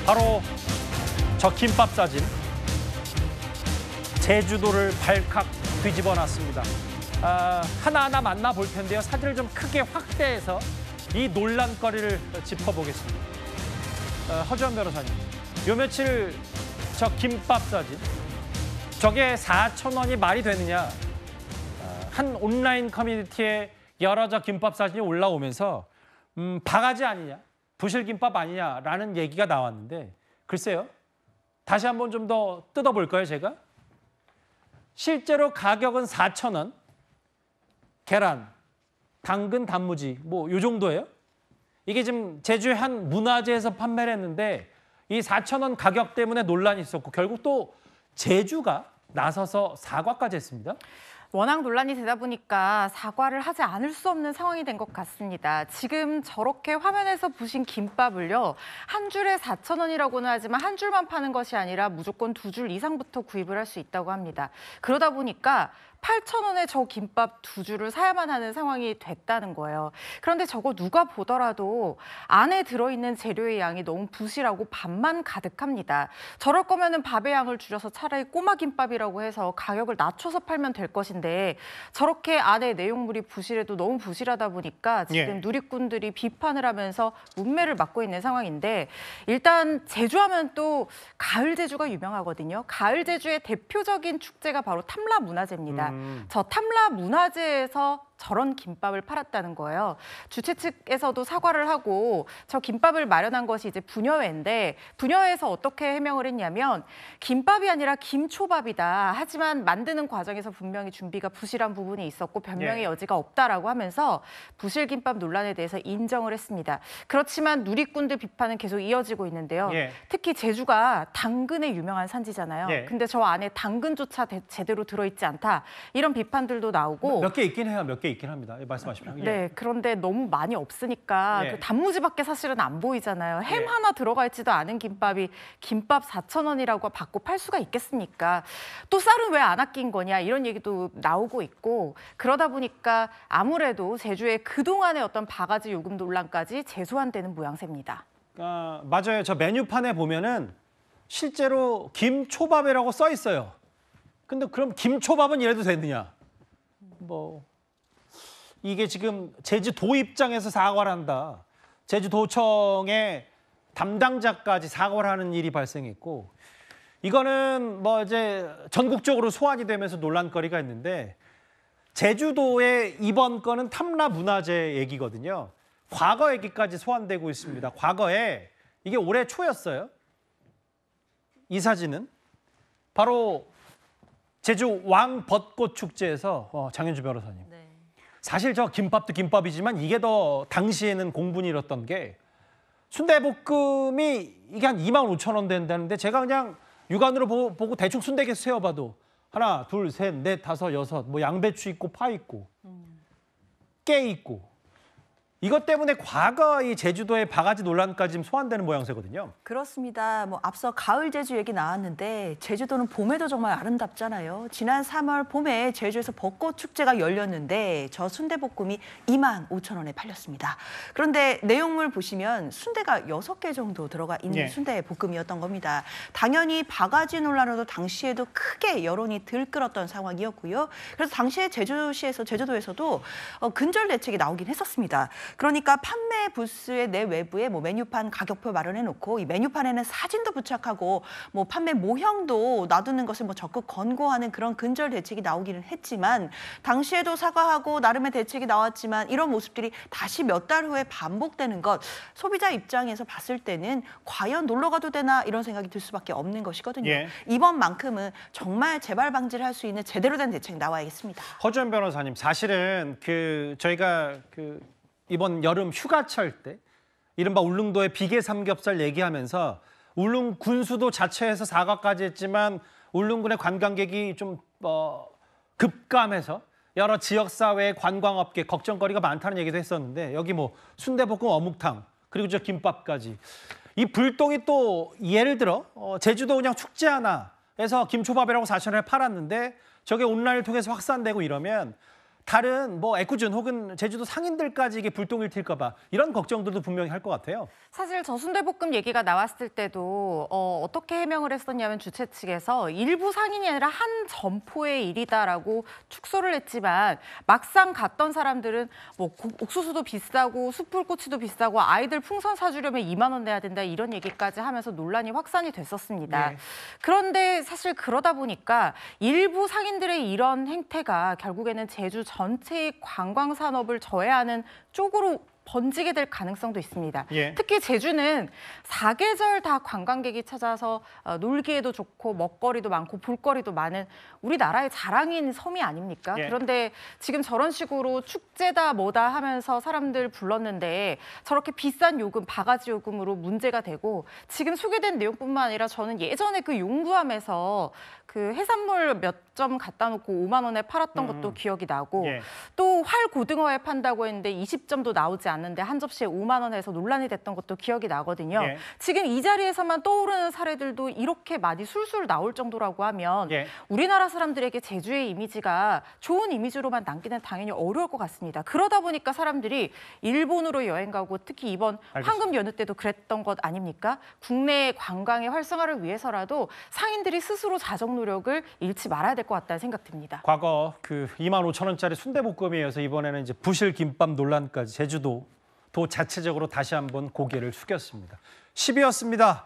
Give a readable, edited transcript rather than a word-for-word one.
바로 저 김밥 사진, 제주도를 발칵 뒤집어 놨습니다. 하나하나 만나볼 텐데요. 사진을 좀 크게 확대해서 이 논란거리를 짚어보겠습니다. 허주연 변호사님, 요 며칠 저 김밥 사진, 저게 4,000원이 말이 되느냐. 한 온라인 커뮤니티에 여러 저 김밥 사진이 올라오면서 바가지 아니냐, 부실김밥 아니냐라는 얘기가 나왔는데 글쎄요. 다시 한번 좀 더 뜯어볼까요, 제가? 실제로 가격은 4,000원, 계란, 당근, 단무지 뭐 요 정도예요. 이게 지금 제주의 한 문화재에서 판매를 했는데 이 4,000원 가격 때문에 논란이 있었고 결국 또 제주가 나서서 사과까지 했습니다. 워낙 논란이 되다 보니까 사과를 하지 않을 수 없는 상황이 된 것 같습니다. 지금 저렇게 화면에서 보신 김밥을요, 한 줄에 4,000원이라고는 하지만 한 줄만 파는 것이 아니라 무조건 2줄 이상부터 구입을 할 수 있다고 합니다. 그러다 보니까 8,000원에 저 김밥 2줄을 사야만 하는 상황이 됐다는 거예요. 그런데 저거 누가 보더라도 안에 들어있는 재료의 양이 너무 부실하고 밥만 가득합니다. 저럴 거면은 밥의 양을 줄여서 차라리 꼬마 김밥이라고 해서 가격을 낮춰서 팔면 될 것인데 저렇게 안에 내용물이 부실해도 너무 부실하다 보니까 지금 누리꾼들이 비판을 하면서 문매를 맞고 있는 상황인데, 일단 제주하면 또 가을 제주가 유명하거든요. 가을 제주의 대표적인 축제가 바로 탐라 문화제입니다. 저 탐라 문화제에서 저런 김밥을 팔았다는 거예요. 주최 측에서도 사과를 하고 저 김밥을 마련한 것이 이제 부녀회인데, 부녀회에서 어떻게 해명을 했냐면 김밥이 아니라 김초밥이다. 하지만 만드는 과정에서 분명히 준비가 부실한 부분이 있었고 변명의 여지가 없다라고 하면서 부실 김밥 논란에 대해서 인정을 했습니다. 그렇지만 누리꾼들 비판은 계속 이어지고 있는데요. 특히 제주가 당근에 유명한 산지잖아요. 근데 저 안에 당근조차 제대로 들어있지 않다. 이런 비판들도 나오고. 몇 개 있긴 해요. 몇 개 있긴 합니다. 말씀하십시오. 네, 그런데 너무 많이 없으니까 그 단무지밖에 사실은 안 보이잖아요. 햄 하나 들어가 있지도 않은 김밥이 김밥 4,000원이라고 받고 팔 수가 있겠습니까? 또 쌀은 왜 안 아낀 거냐 이런 얘기도 나오고 있고, 그러다 보니까 아무래도 제주의 그동안의 어떤 바가지 요금 논란까지 재소환되는 모양새입니다. 맞아요. 저 메뉴판에 보면은 실제로 김초밥이라고 써 있어요. 근데 그럼 김초밥은 이래도 되느냐? 이게 지금 제주도 입장에서 사과를 한다. 제주도청의 담당자까지 사과를 하는 일이 발생했고, 이거는 이제 전국적으로 소환이 되면서 논란거리가 있는데, 제주도의 이번 건은 탐라 문화재 얘기거든요. 과거 얘기까지 소환되고 있습니다. 과거에 이게 올해 초였어요. 이 사진은 바로 제주 왕벚꽃 축제에서 장현주 변호사님. 사실 저 김밥도 김밥이지만 이게 더 당시에는 공분이 일었던 게, 순대볶음이 이게 한 25,000원 된다는데 제가 그냥 육안으로 보고 대충 순대개 세어봐도 하나, 둘, 셋, 넷, 다섯, 여섯, 양배추 있고 파 있고 깨 있고, 이것 때문에 과거 이 제주도의 바가지 논란까지 지금 소환되는 모양새거든요. 그렇습니다. 앞서 가을 제주 얘기 나왔는데 제주도는 봄에도 정말 아름답잖아요. 지난 3월 봄에 제주에서 벚꽃 축제가 열렸는데 저 순대볶음이 25,000원에 팔렸습니다. 그런데 내용물 보시면 순대가 6개 정도 들어가 있는 순대볶음이었던 겁니다. 당연히 바가지 논란으로 당시에도 크게 여론이 들끓었던 상황이었고요. 그래서 당시에 제주도에서도 근절 대책이 나오긴 했었습니다. 그러니까 판매 부스의 내외부에 메뉴판 가격표 마련해 놓고 이 메뉴판에는 사진도 부착하고 판매 모형도 놔두는 것을 적극 권고하는 그런 근절 대책이 나오기는 했지만, 당시에도 사과하고 나름의 대책이 나왔지만 이런 모습들이 다시 몇 달 후에 반복되는 것, 소비자 입장에서 봤을 때는 과연 놀러 가도 되나 이런 생각이 들 수밖에 없는 것이거든요. 이번만큼은 정말 재발 방지를 할 수 있는 제대로 된 대책이 나와야겠습니다. 허주연 변호사님, 사실은 저희가 이번 여름 휴가철 때 이른바 울릉도의 비계 삼겹살 얘기하면서 울릉 군수도 자체에서 사과까지 했지만 울릉군의 관광객이 좀 급감해서 여러 지역사회의 관광업계 걱정거리가 많다는 얘기도 했었는데, 여기 순대볶음, 어묵탕, 그리고 저 김밥까지. 이 불똥이 또 예를 들어 제주도 그냥 축제 하나 해서 김초밥이라고 4,000원에 팔았는데 저게 온라인을 통해서 확산되고 이러면 다른 애꿎은 혹은 제주도 상인들까지 이게 불똥을 튈까 봐 이런 걱정들도 분명히 할 것 같아요. 사실 저 순대볶음 얘기가 나왔을 때도 어떻게 해명을 했었냐면 주최 측에서 일부 상인이 아니라 한 점포의 일이다라고 축소를 했지만 막상 갔던 사람들은 뭐 옥수수도 비싸고 숯불꼬치도 비싸고 아이들 풍선 사주려면 2만 원 내야 된다 이런 얘기까지 하면서 논란이 확산이 됐었습니다. 예. 그런데 사실 그러다 보니까 일부 상인들의 이런 행태가 결국에는 제주 전체의 관광 산업을 저해하는 쪽으로 번지게 될 가능성도 있습니다. 예. 특히 제주는 사계절 다 관광객이 찾아서 놀기에도 좋고 먹거리도 많고 볼거리도 많은 우리나라의 자랑인 섬이 아닙니까? 예. 그런데 지금 저런 식으로 축제다 뭐다 하면서 사람들 불렀는데 저렇게 비싼 요금, 바가지 요금으로 문제가 되고 지금 소개된 내용뿐만 아니라 저는 예전에 그 용두암에서 그 해산물 몇 점 갖다 놓고 5만 원에 팔았던 것도 기억이 나고 예. 또 활 고등어에 판다고 했는데 20점도 나오지 않는데 한 접시에 5만 원 해서 논란이 됐던 것도 기억이 나거든요. 예. 지금 이 자리에서만 떠오르는 사례들도 이렇게 많이 술술 나올 정도라고 하면 예. 우리나라 사람들에게 제주의 이미지가 좋은 이미지로만 남기는 당연히 어려울 것 같습니다. 그러다 보니까 사람들이 일본으로 여행 가고 특히 이번 알겠습니다. 황금 연휴 때도 그랬던 것 아닙니까? 국내 관광의 활성화를 위해서라도 상인들이 스스로 자정 노력을 잃지 말아야 될 것 같다는 생각 듭니다. 과거 그 25,000원짜리 순대볶음에 이어서 이번에는 이제 부실 김밥 논란까지 제주도 자체적으로 다시 한번 고개를 숙였습니다. 10위였습니다.